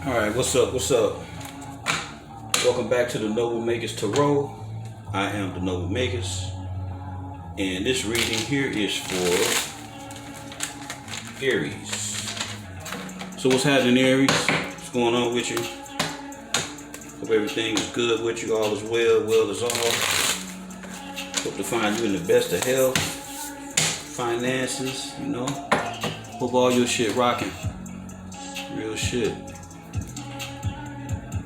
Alright, what's up? What's up? Welcome back to the Noble Magus Tarot. I am the Noble Magus. And this reading here is for Aries. So what's happening, Aries? What's going on with you? Hope everything is good with you. All is well. Well is all. Hope to find you in the best of health. Finances, you know. Hope all your shit rocking. Real shit.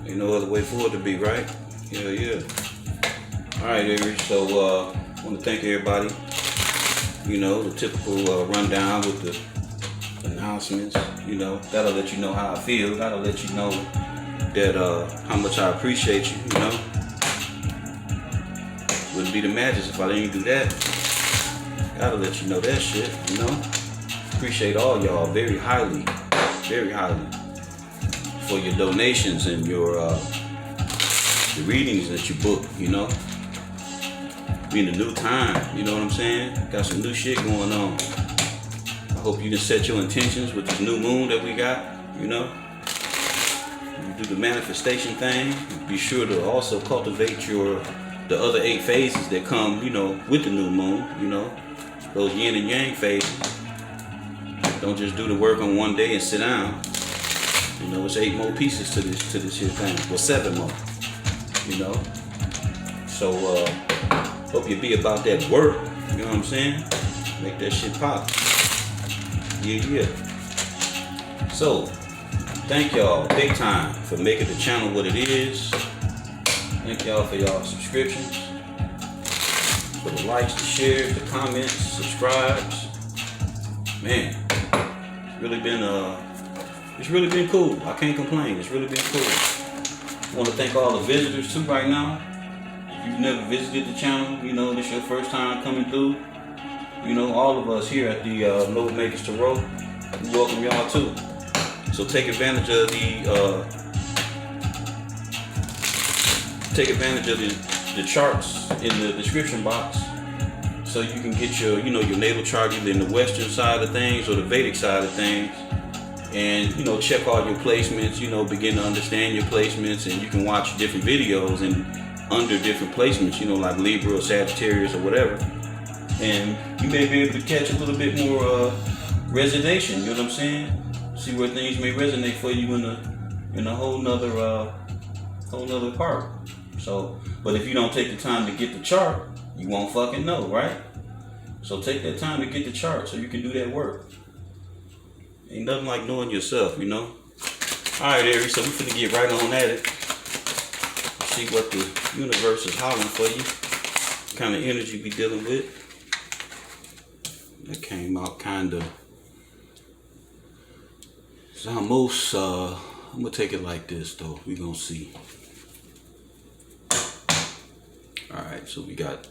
Ain't no other way for it to be, right? Hell yeah. Alright, Aries, so I want to thank everybody. You know, the typical rundown with the announcements. You know, that'll let you know how I feel. That'll let you know that how much I appreciate you, you know. Wouldn't be the Magus if I didn't do that. Gotta let you know that shit, you know. Appreciate all y'all very highly for your donations and your the readings that you book, you know. Being a new time, you know what I'm saying? Got some new shit going on. I hope you can set your intentions with this new moon that we got, you know. You do the manifestation thing. Be sure to also cultivate the other 8 phases that come, you know, with the new moon, you know. Those yin and yang phases. Don't just do the work on one day and sit down. You know, it's 8 more pieces to this here thing. Well, 7 more. You know. So hope you be about that work. You know what I'm saying? Make that shit pop. Yeah. So, thank y'all big time for making the channel what it is. Thank y'all for y'all subscriptions. For the likes, the shares, the comments, subscribes. Man, it's really been cool. I can't complain. It's really been cool. I want to thank all the visitors too right now. If you've never visited the channel, you know, this is your first time coming through. You know, all of us here at the Noble Magus Tarot, we welcome y'all too. So take advantage of the charts in the description box, so you can get your, you know, your natal chart either in the Western side of things or the Vedic side of things, and, you know, check all your placements, you know, begin to understand your placements, and you can watch different videos and under different placements, you know, like Libra or Sagittarius or whatever, and you may be able to catch a little bit more resonation, you know what I'm saying? See where things may resonate for you in a whole nother part. So, but if you don't take the time to get the chart, you won't fucking know, right? So take that time to get the chart so you can do that work. Ain't nothing like knowing yourself, you know? Alright, Aries, so we're finna get right on at it. See what the universe is hollering for you. What kind of energy we dealing with. That came out kinda. It's almost, I'm gonna take it like this though. We're gonna see. Alright, so we got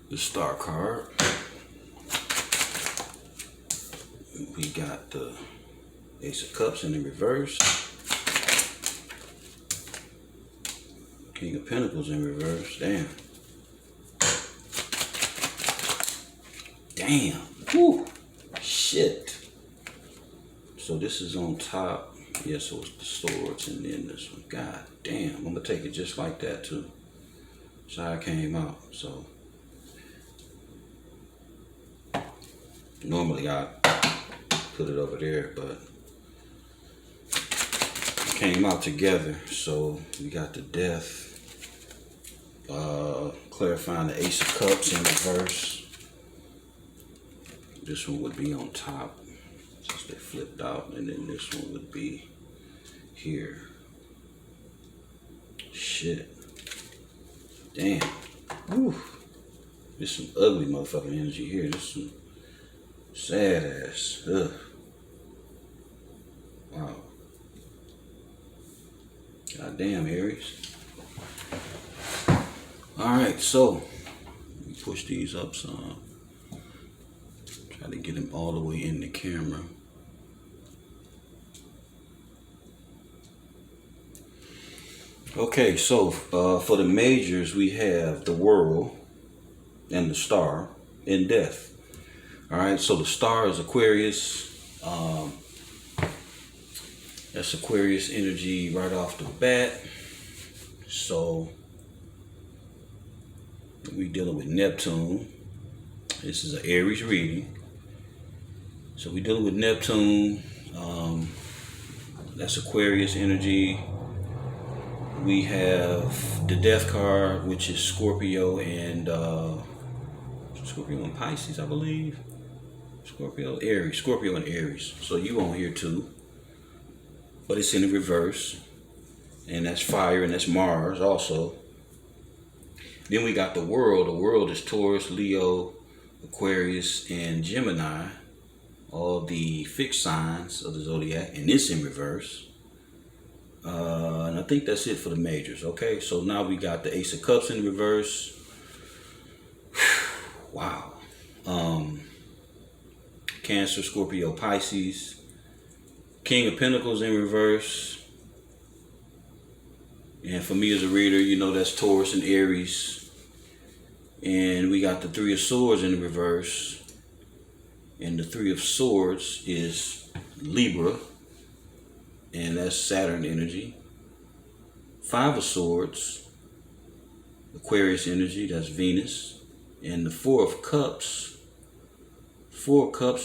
the Star card. We got the Ace of Cups in the reverse. King of Pentacles in reverse. Damn. Whew. Shit. So this is on top. Yeah, so it's the swords and then this one. God damn. I'm gonna take it just like that too. That's how it came out. So normally I put it over there, but it came out together. So we got the Death, clarifying the Ace of Cups in reverse. This one would be on top since they flipped out, and then this one would be here. Shit. Damn. Whew. There's some ugly motherfucking energy here. There's some sad ass. Ugh. Wow. God damn, Aries. Alright, so let me push these up some. Try to get them all the way in the camera. Okay, so for the majors, we have the World and the Star and Death. All right, so the Star is Aquarius. That's Aquarius energy right off the bat. So we dealing with Neptune. This is an Aries reading. So we dealing with Neptune. That's Aquarius energy. We have the Death card, which is Scorpio and Pisces, I believe. Scorpio and Aries. So you on here too, but it's in the reverse, and that's fire, and that's Mars also. Then we got the World. The World is Taurus, Leo, Aquarius, and Gemini. All the fixed signs of the zodiac, and it's in reverse. And I think that's it for the majors. Okay, so now we got the Ace of Cups in reverse. Wow. Cancer, Scorpio, Pisces. King of Pentacles in reverse. And for me as a reader, you know that's Taurus and Aries. And we got the Three of Swords in the reverse. And the Three of Swords is Libra. And that's Saturn energy. Five of Swords, Aquarius energy, that's Venus. And the Four of Cups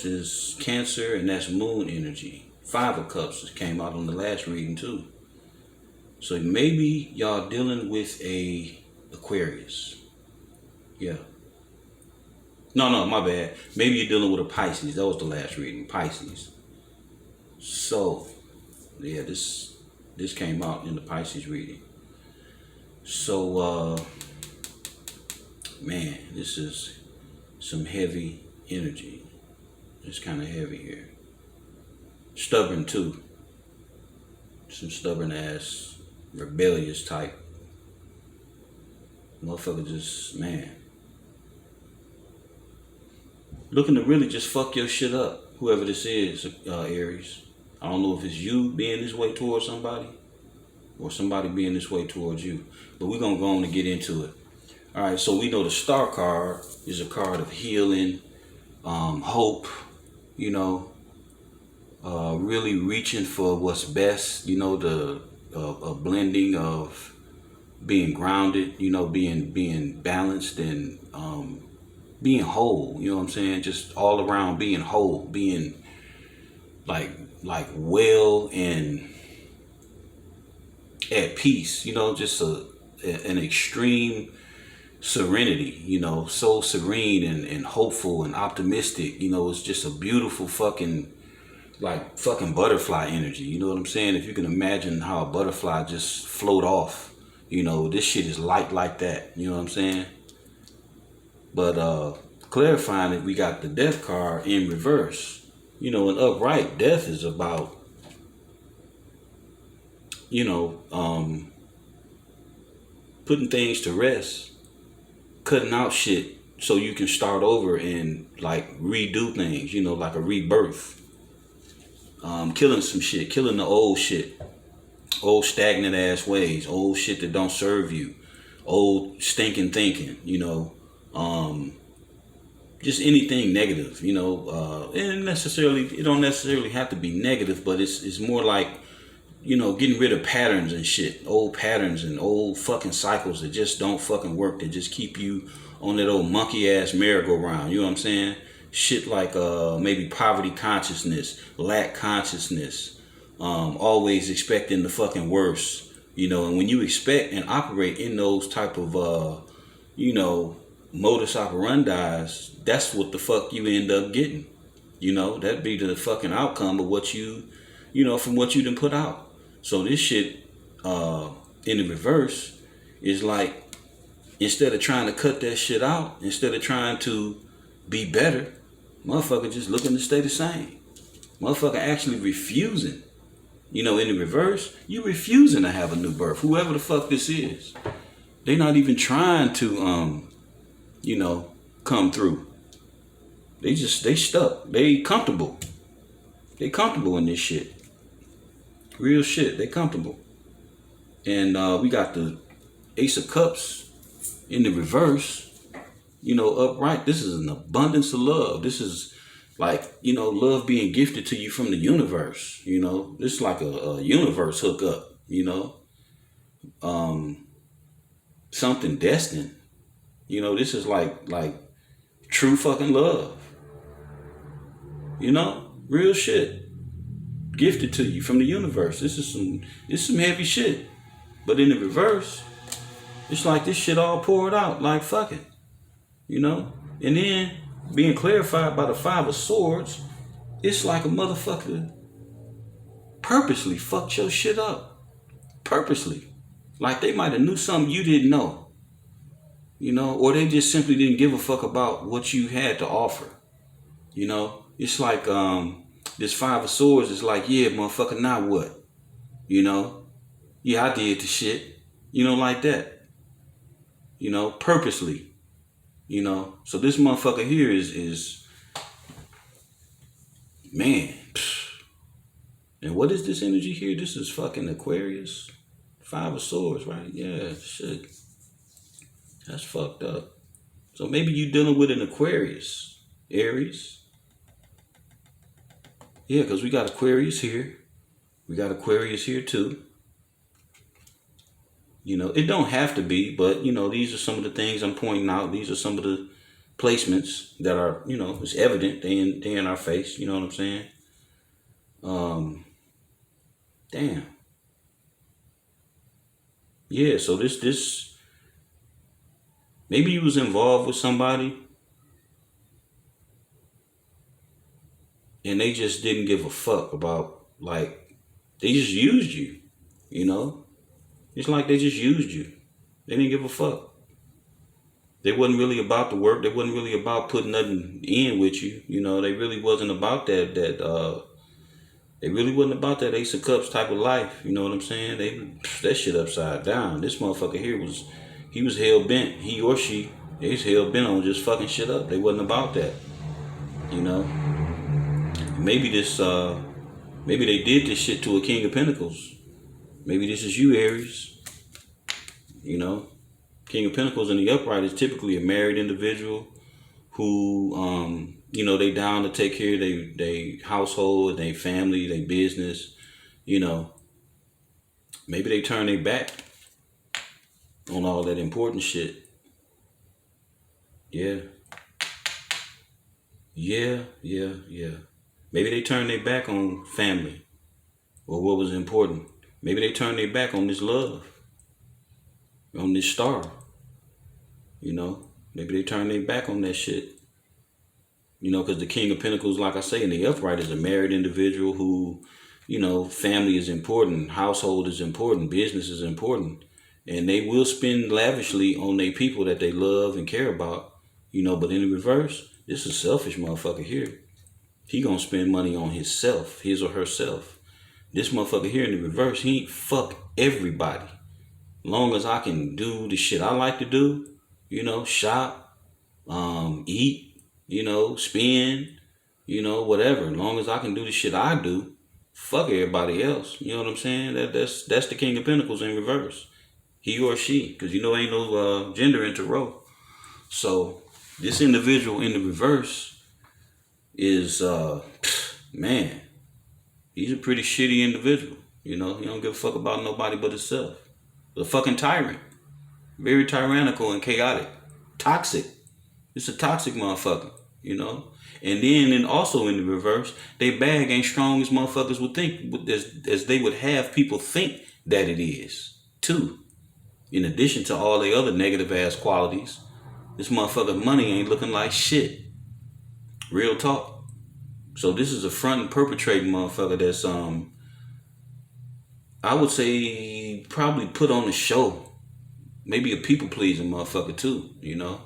is Cancer, and that's Moon energy. Five of Cups came out on the last reading too. So maybe y'all dealing with a Aquarius. Yeah. No, my bad. Maybe you're dealing with a Pisces. That was the last reading, Pisces. So, yeah, this came out in the Pisces reading. So, man, this is some heavy energy. It's kind of heavy here. Stubborn too. Some stubborn ass, rebellious type. Motherfucker just, man. Looking to really just fuck your shit up, whoever this is, Aries. I don't know if it's you being this way towards somebody or somebody being this way towards you. But we're going to go on and get into it. All right, so we know the Star card is a card of healing, hope, you know, really reaching for what's best, you know, a blending of being grounded, you know, being balanced and being whole, you know what I'm saying? Just all around being whole, being like well and at peace, you know, just an extreme serenity, you know, so serene and hopeful and optimistic, you know. It's just a beautiful fucking butterfly energy, you know what I'm saying? If you can imagine how a butterfly just float off, you know, this shit is light like that, you know what I'm saying? But clarifying it, we got the Death card in reverse. You know, an upright, death is about, you know, putting things to rest, cutting out shit so you can start over and like redo things, you know, like a rebirth. Killing some shit, killing the old shit, old stagnant ass ways, old shit that don't serve you, old stinking thinking, you know. Just anything negative, you know, and it don't necessarily have to be negative, but it's more like, you know, getting rid of patterns and shit, old patterns and old fucking cycles that just don't fucking work, that just keep you on that old monkey ass merry-go-round, you know what I'm saying? Shit like maybe poverty consciousness, lack consciousness, always expecting the fucking worst, you know. And when you expect and operate in those type of, you know, modus operandis, that's what the fuck you end up getting. You know, that'd be the fucking outcome of what you know, from what you done put out. So this shit in the reverse is like, instead of trying to cut that shit out, instead of trying to be better, motherfucker just looking to stay the same. Motherfucker actually refusing. You know, in the reverse, you refusing to have a new birth. Whoever the fuck this is, they not even trying to you know, come through. They stuck. They comfortable. They comfortable in this shit. Real shit. They comfortable. And we got the Ace of Cups in the reverse. You know, upright. This is an abundance of love. This is Like, you know, love being gifted to you from the universe, you know. This is like a universe hookup, you know. Something destined. You know, this is like true fucking love. You know? Real shit. Gifted to you from the universe. This is some heavy shit. But in the reverse, it's like this shit all poured out. Like, fuck it. You know? And then being clarified by the Five of Swords, it's like a motherfucker purposely fucked your shit up. Purposely. Like they might have knew something you didn't know. You know? Or they just simply didn't give a fuck about what you had to offer. You know? It's like this Five of Swords is like, yeah, motherfucker, now what? You know? Yeah, I did the shit. You know, like that. You know, purposely. You know? So this motherfucker here is man. And what is this energy here? This is fucking Aquarius. Five of Swords, right? Yeah, shit. That's fucked up. So maybe you dealing with an Aquarius. Aries. Yeah, because we got Aquarius here. We got Aquarius here too. You know, it don't have to be, but, you know, these are some of the things I'm pointing out. These are some of the placements that are, you know, it's evident. They in our face. You know what I'm saying? Damn. Yeah, so this maybe you was involved with somebody and they just didn't give a fuck about, like, they just used you, you know? It's like they just used you. They didn't give a fuck. They wasn't really about the work. They wasn't really about putting nothing in with you. You know, they really wasn't about that they really wasn't about that Ace of Cups type of life. You know what I'm saying? That shit upside down. This motherfucker here was hell bent. He or she is hell bent on just fucking shit up. They wasn't about that. You know? Maybe maybe they did this shit to a King of Pentacles. Maybe this is you, Aries. You know? King of Pentacles in the upright is typically a married individual who, you know, they down to take care of their household, their family, their business. You know, maybe they turn their back on all that important shit. Yeah. Yeah. Maybe they turn their back on family or what was important. Maybe they turn their back on this love, on this star. You know, maybe they turn their back on that shit. You know, because the King of Pentacles, like I say, in the upright is a married individual who, you know, family is important, household is important, business is important. And they will spend lavishly on their people that they love and care about. You know, but in the reverse, this is a selfish motherfucker here. He gonna spend money on himself, his or herself. This motherfucker here in the reverse, he ain't fuck everybody. Long as I can do the shit I like to do, you know, shop, eat, you know, spend, you know, whatever. As long as I can do the shit I do, fuck everybody else. You know what I'm saying? That's the King of Pentacles in reverse. He or she, because you know ain't no gender in tarot. So this individual in the reverse is, man, he's a pretty shitty individual. You know, he don't give a fuck about nobody but himself. A fucking tyrant. Very tyrannical and chaotic. Toxic. It's a toxic motherfucker, you know? And then also in the reverse, they bag ain't strong as motherfuckers would think, as they would have people think that it is, too. In addition to all the other negative ass qualities, this motherfucker money ain't looking like shit. Real talk. So this is a front and perpetrating motherfucker that's, I would say, probably put on a show. Maybe a people-pleasing motherfucker too, you know?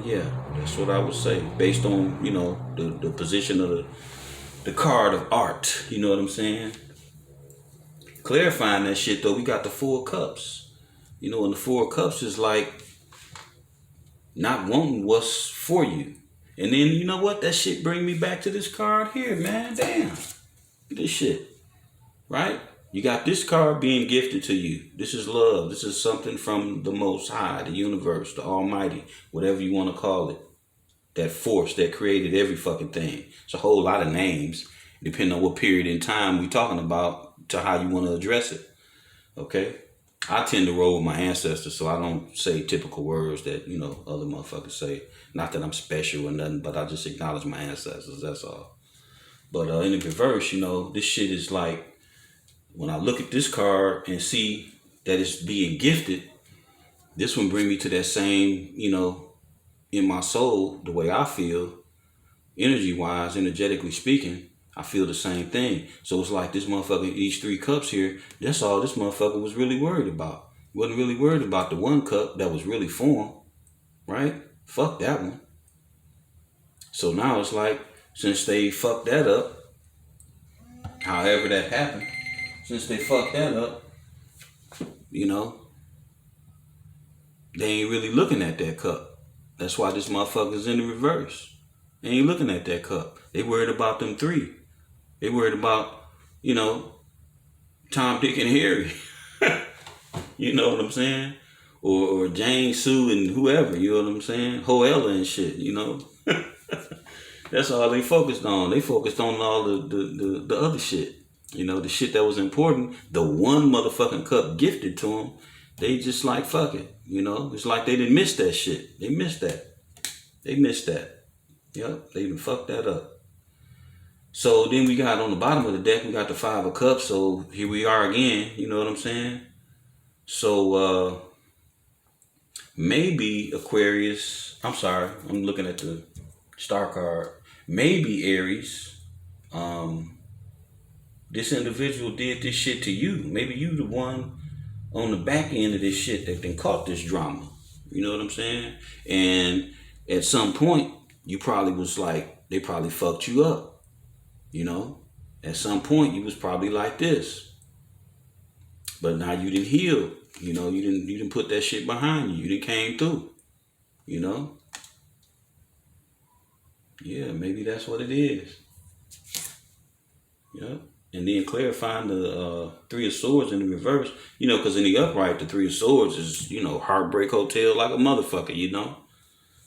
Yeah, that's what I would say. Based on, you know, the position of the card of art. You know what I'm saying? Clarifying that shit though, we got the Four of Cups. You know, and the Four of Cups is like not wanting what's for you. And then, you know what? That shit bring me back to this card here, man. Damn. This shit. Right? You got this card being gifted to you. This is love. This is something from the Most High, the universe, the Almighty, whatever you want to call it. that force that created every fucking thing. It's a whole lot of names, depending on what period in time we're talking about, to how you want to address it. Okay? I tend to roll with my ancestors, so I don't say typical words that, you know, other motherfuckers say. Not that I'm special or nothing, but I just acknowledge my ancestors, that's all. But in the reverse, you know, this shit is like, when I look at this card and see that it's being gifted, this one bring me to that same, you know, in my soul, the way I feel, energy-wise, energetically speaking, I feel the same thing. So it's like this motherfucker, each 3 cups here, that's all this motherfucker was really worried about. He wasn't really worried about the 1 cup that was really for him, right? Fuck that one. So now it's like, since they fucked that up, however that happened, since they fucked that up, you know, they ain't really looking at that cup. That's why this motherfucker's in the reverse. They ain't looking at that cup. They worried about them 3. They worried about, you know, Tom, Dick, and Harry. You know what I'm saying? Or Jane, Sue, and whoever, you know what I'm saying? Hoella and shit, you know? That's all they focused on. They focused on all the other shit. You know, the shit that was important. The 1 motherfucking cup gifted to them, they just like, fuck it. You know? It's like they didn't miss that shit. They missed that. They missed that. Yep, they even fucked that up. So then we got on the bottom of the deck, we got the 5 of Cups. So here we are again, you know what I'm saying? So maybe Aquarius, I'm sorry, I'm looking at the star card. Maybe Aries, this individual did this shit to you. Maybe you the one on the back end of this shit that then caught this drama. You know what I'm saying? And at some point, you probably was like, they probably fucked you up. You know, at some point you was probably like this, but now you didn't heal. You know, you didn't put that shit behind you. You didn't came through. You know, yeah, maybe that's what it is. Yeah, and then clarifying the 3 of Swords in the reverse. You know, because in the upright, the 3 of Swords is, you know, heartbreak hotel like a motherfucker. You know.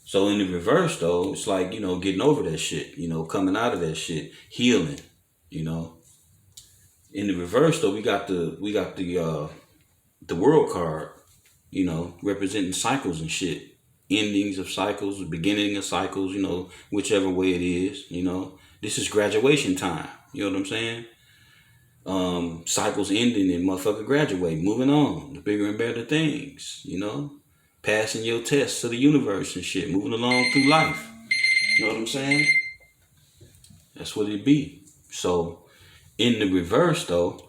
So in the reverse, though, it's like, you know, getting over that shit, you know, coming out of that shit, healing, you know. In the reverse, though, we got the World card, you know, representing cycles and shit, endings of cycles, beginning of cycles, you know, whichever way it is, you know. This is graduation time, you know what I'm saying? Cycles ending and motherfucker graduate, moving on, the bigger and better things, you know. Passing your tests to the universe and shit, moving along through life. You know what I'm saying? That's what it be. So, in the reverse, though,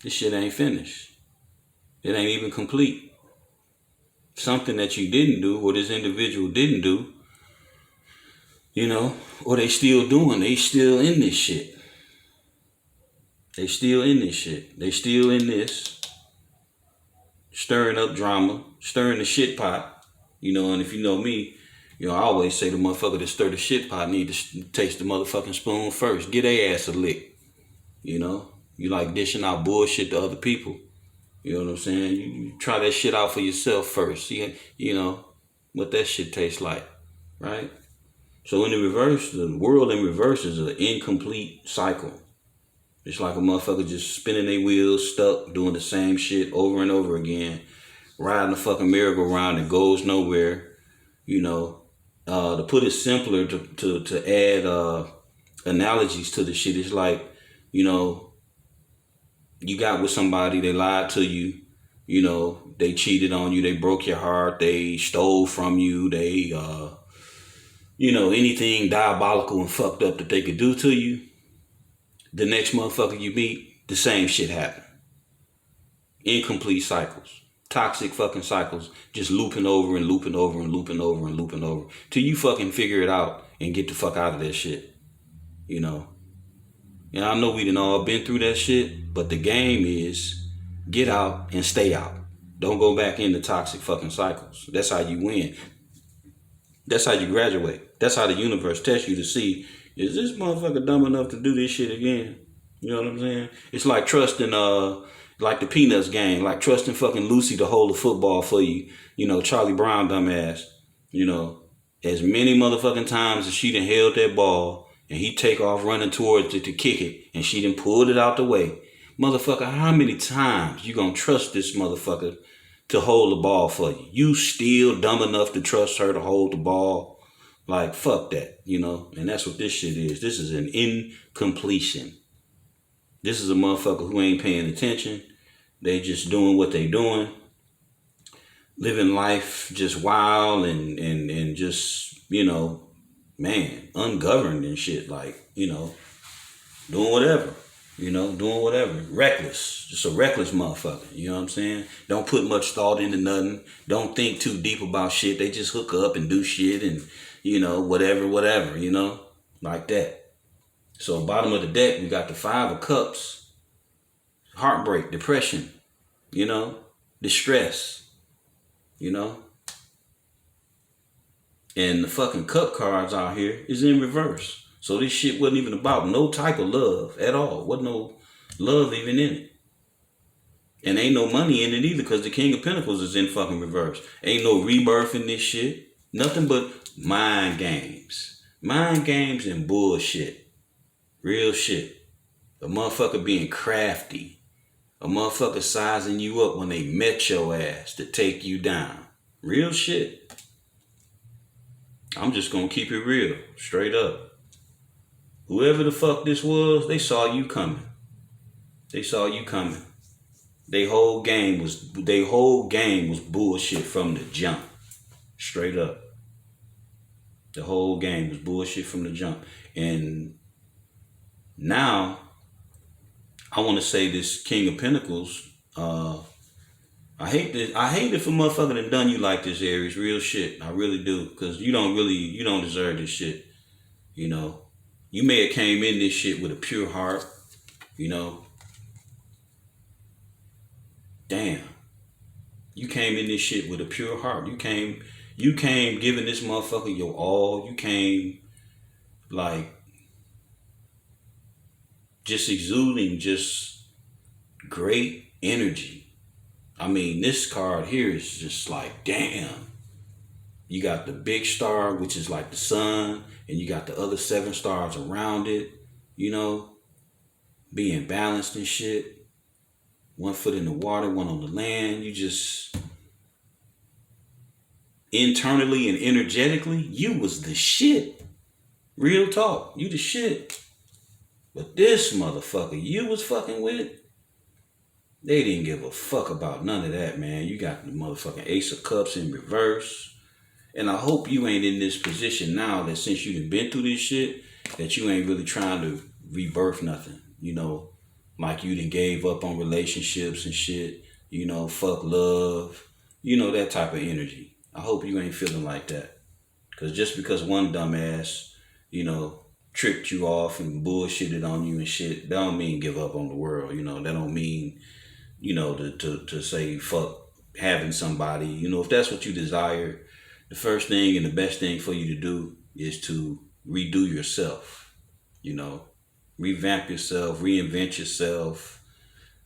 this shit ain't finished. It ain't even complete. Something that you didn't do, or this individual didn't do, you know, or they still doing, they still in this shit. They still in this shit. They still in this. Stirring up drama, stirring the shit pot, you know, and if you know me, you know, I always say the motherfucker that stir the shit pot need to taste the motherfucking spoon first. Get their ass a lick, you know. You like dishing out bullshit to other people, you know what I'm saying? You try that shit out for yourself first, see, you know, what that shit tastes like, right? So in the reverse, the world in reverse is an incomplete cycle. It's like a motherfucker just spinning their wheels, stuck, doing the same shit over and over again, riding a fucking merry-go-round that goes nowhere, you know. To put it simpler, to add analogies to the shit, it's like, you know, you got with somebody, they lied to you, you know, they cheated on you, they broke your heart, they stole from you, they, you know, anything diabolical and fucked up that they could do to you. The next motherfucker you meet, the same shit happen. Incomplete cycles. Toxic fucking cycles. Just looping over and looping over and looping over and looping over. Till you fucking figure it out and get the fuck out of that shit. You know. And I know we done all been through that shit, but the game is get out and stay out. Don't go back into toxic fucking cycles. That's how you win. That's how you graduate. That's how the universe tests you to see, is this motherfucker dumb enough to do this shit again? You know what I'm saying? It's like trusting, like the Peanuts game, like trusting fucking Lucy to hold the football for you. You know, Charlie Brown dumbass. You know, as many motherfucking times as she done held that ball and he take off running towards it to kick it and she done pulled it out the way. Motherfucker, how many times you gonna trust this motherfucker to hold the ball for you? You still dumb enough to trust her to hold the ball? Like, fuck that, you know? And that's what this shit is. This is an incompletion. This is a motherfucker who ain't paying attention. They just doing what they doing. Living life just wild and just, you know, man, ungoverned and shit. Like, you know, doing whatever. You know, doing whatever. Reckless. Just a reckless motherfucker. You know what I'm saying? Don't put much thought into nothing. Don't think too deep about shit. They just hook up and do shit and, you know, whatever, you know? Like that. So bottom of the deck, we got the 5 of Cups. Heartbreak, depression, you know? Distress. You know? And the fucking cup cards out here is in reverse. So this shit wasn't even about no type of love at all. Wasn't no love even in it. And ain't no money in it either because the King of Pentacles is in fucking reverse. Ain't no rebirth in this shit. Nothing but mind games. Mind games and bullshit. Real shit. A motherfucker being crafty. A motherfucker sizing you up when they met your ass to take you down. Real shit. I'm just gonna keep it real. Straight up. Whoever the fuck this was, they saw you coming. They saw you coming. Their whole game was bullshit from the jump. Straight up. The whole game was bullshit from the jump. And now I want to say this King of Pentacles, I hate this. I hate if a motherfucker done done you like this, Aries. Real shit. I really do. Because you don't deserve this shit. You know, you may have came in this shit with a pure heart. You know. Damn. You came in this shit with a pure heart. You came giving this motherfucker your all. You came like just exuding just great energy. I mean, this card here is just like, damn. You got the big star, which is like the sun, and you got the other 7 stars around it, you know, being balanced and shit. 1 foot in the water, 1 on the land. You just, internally and energetically, you was the shit. Real talk, you the shit. But this motherfucker you was fucking with, they didn't give a fuck about none of that, man. You got the motherfucking Ace of Cups in reverse. And I hope you ain't in this position now that since you done been through this shit, that you ain't really trying to rebirth nothing. You know, like you done gave up on relationships and shit. You know, fuck love. You know, that type of energy. I hope you ain't feeling like that. Because just because one dumbass, you know, tricked you off and bullshitted on you and shit, that don't mean give up on the world. You know, that don't mean, you know, to say fuck having somebody. You know, if that's what you desire, the first thing and the best thing for you to do is to redo yourself. You know, revamp yourself, reinvent yourself,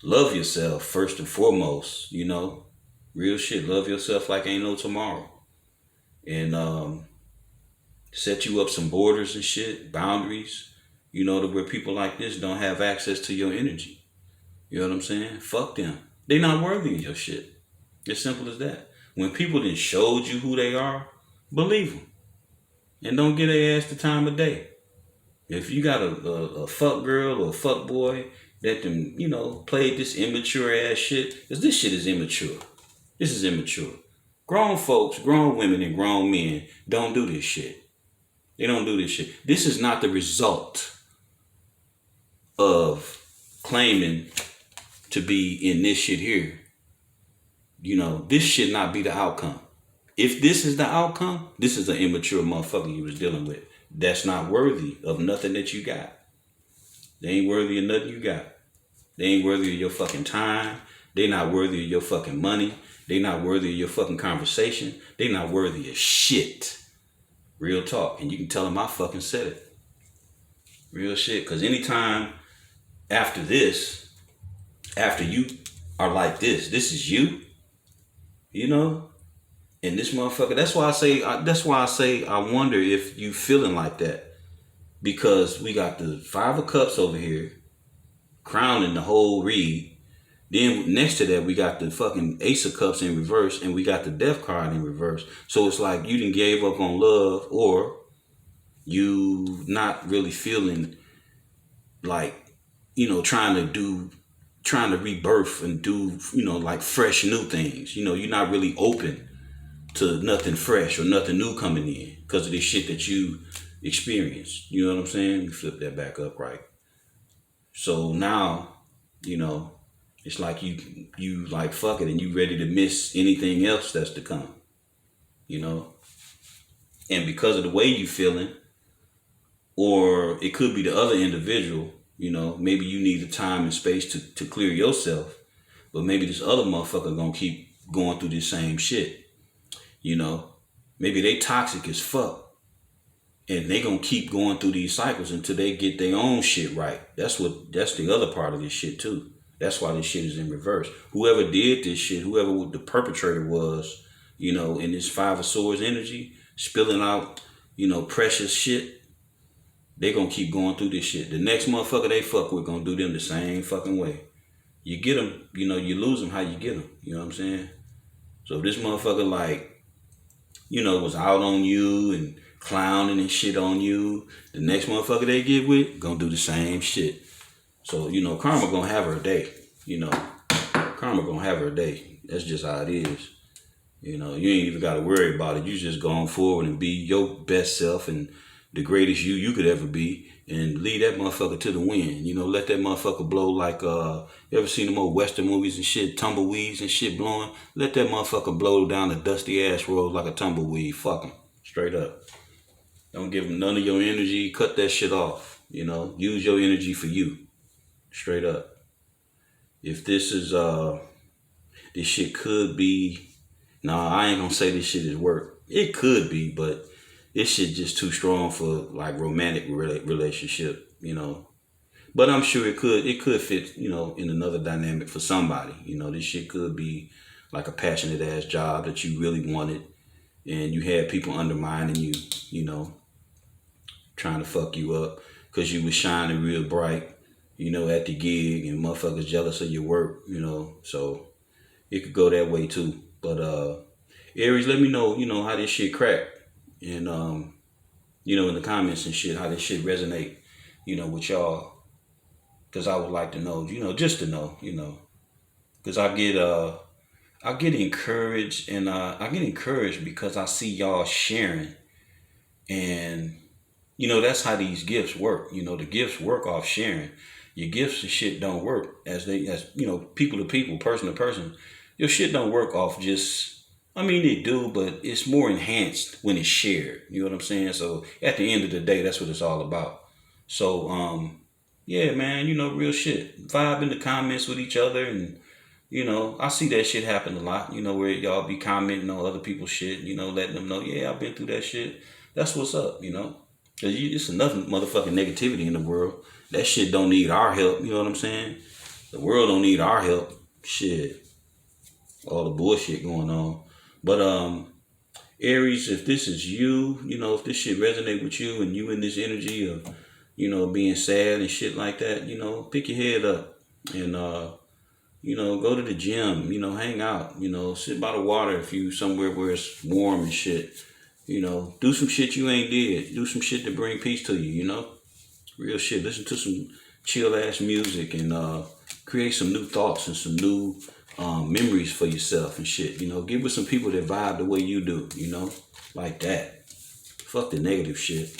love yourself first and foremost. You know, real shit. Love yourself like ain't no tomorrow. And set you up some borders and shit, boundaries, you know, to where people like this don't have access to your energy. You know what I'm saying? Fuck them. They not worthy of your shit. As simple as that. When people then showed you who they are, believe them. And don't get their ass the time of day. If you got a fuck girl or a fuck boy that them, you know, played this immature ass shit, because this shit is immature. This is immature. Grown folks, grown women, and grown men don't do this shit. They don't do this shit. This is not the result of claiming to be in this shit here. You know, this should not be the outcome. If this is the outcome, this is an immature motherfucker you was dealing with. That's not worthy of nothing that you got. They ain't worthy of nothing you got. They ain't worthy of your fucking time. They not worthy of your fucking money. They not worthy of your fucking conversation. They not worthy of shit. Real talk. And you can tell them I fucking said it. Real shit. Because anytime after this, after you are like this is you, you know, And this motherfucker, that's why I say I wonder if you feeling like that. Because we got the Five of Cups over here, crowning the whole read. Then next to that, we got the fucking Ace of Cups in reverse, and we got the Death card in reverse. So it's like you done gave up on love, or you not really feeling like, you know, trying to rebirth and do, you know, like fresh new things. You know, you're not really open to nothing fresh or nothing new coming in because of this shit that you experienced. You know what I'm saying? You flip that back up, right? So now, you know, it's like you like fuck it and you ready to miss anything else that's to come. You know? And because of the way you feeling, or it could be the other individual, you know, maybe you need the time and space to clear yourself, but maybe this other motherfucker gonna keep going through this same shit. You know, maybe they toxic as fuck, and they gonna keep going through these cycles until they get their own shit right. That's the other part of this shit too. That's why this shit is in reverse. Whoever did this shit, whoever the perpetrator was, you know, in this Five of Swords energy, spilling out, you know, precious shit, they gonna keep going through this shit. The next motherfucker they fuck with gonna do them the same fucking way. You get them, you know, you lose them how you get them. You know what I'm saying? So if this motherfucker like, you know, was out on you and clowning and shit on you, the next motherfucker they get with gonna do the same shit. So, you know, karma gonna have her day. You know, karma gonna have her day. That's just how it is. You know, you ain't even gotta worry about it. You just going forward and be your best self and the greatest you could ever be, and leave that motherfucker to the wind. You know, let that motherfucker blow like, you ever seen them old Western movies and shit, tumbleweeds and shit blowing? Let that motherfucker blow down the dusty ass road like a tumbleweed. Fuck him. Straight up. Don't give him none of your energy. Cut that shit off. You know, use your energy for you. Straight up. If this is, this shit could be, nah, I ain't gonna say this shit is work. It could be, but this shit just too strong for like romantic relationship, you know. But I'm sure it could fit, you know, in another dynamic for somebody. You know, this shit could be like a passionate ass job that you really wanted, and you had people undermining you, you know, trying to fuck you up because you was shining real bright, you know, at the gig, and motherfuckers jealous of your work, you know. So it could go that way too. But Aries, let me know, you know, how this shit cracked. And, you know, in the comments and shit, how this shit resonate, you know, with y'all. Because I would like to know, you know, just to know, you know. Because I get encouraged, and I get encouraged because I see y'all sharing. And, you know, that's how these gifts work. You know, the gifts work off sharing. Your gifts and shit don't work as you know, people to people, person to person. Your shit don't work off just... I mean, they do, but it's more enhanced when it's shared. You know what I'm saying? So at the end of the day, that's what it's all about. So, yeah, man, you know, real shit. Vibe in the comments with each other. And, you know, I see that shit happen a lot, you know, where y'all be commenting on other people's shit, you know, letting them know, yeah, I've been through that shit. That's what's up, you know. Because it's enough motherfucking negativity in the world. That shit don't need our help, you know what I'm saying? The world don't need our help. Shit. All the bullshit going on. But Aries, if this is you, you know, if this shit resonate with you and you in this energy of, you know, being sad and shit like that, you know, pick your head up and, you know, go to the gym, you know, hang out, you know, sit by the water if you somewhere where it's warm and shit, you know, do some shit you ain't did, do some shit to bring peace to you, you know, real shit. Listen to some chill ass music and create some new thoughts and some new memories for yourself and shit, you know. Get with some people that vibe the way you do, you know, like that. Fuck the negative shit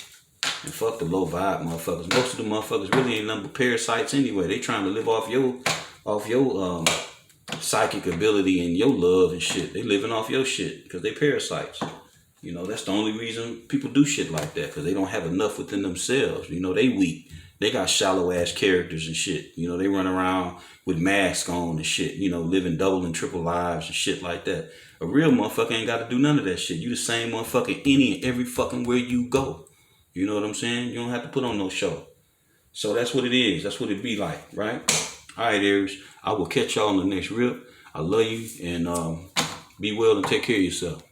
and fuck the low vibe motherfuckers. Most of the motherfuckers really ain't nothing but parasites anyway. They trying to live off your psychic ability and your love and shit. They living off your shit because they parasites. You know, that's the only reason people do shit like that, because they don't have enough within themselves. You know, they weak. They got shallow ass characters and shit. You know, they run around with masks on and shit, you know, living double and triple lives and shit like that. A real motherfucker ain't got to do none of that shit. You the same motherfucker any and every fucking where you go. You know what I'm saying? You don't have to put on no show. So that's what it is. That's what it be like, right? All right, Aries. I will catch y'all on the next rip. I love you, and be well and take care of yourself.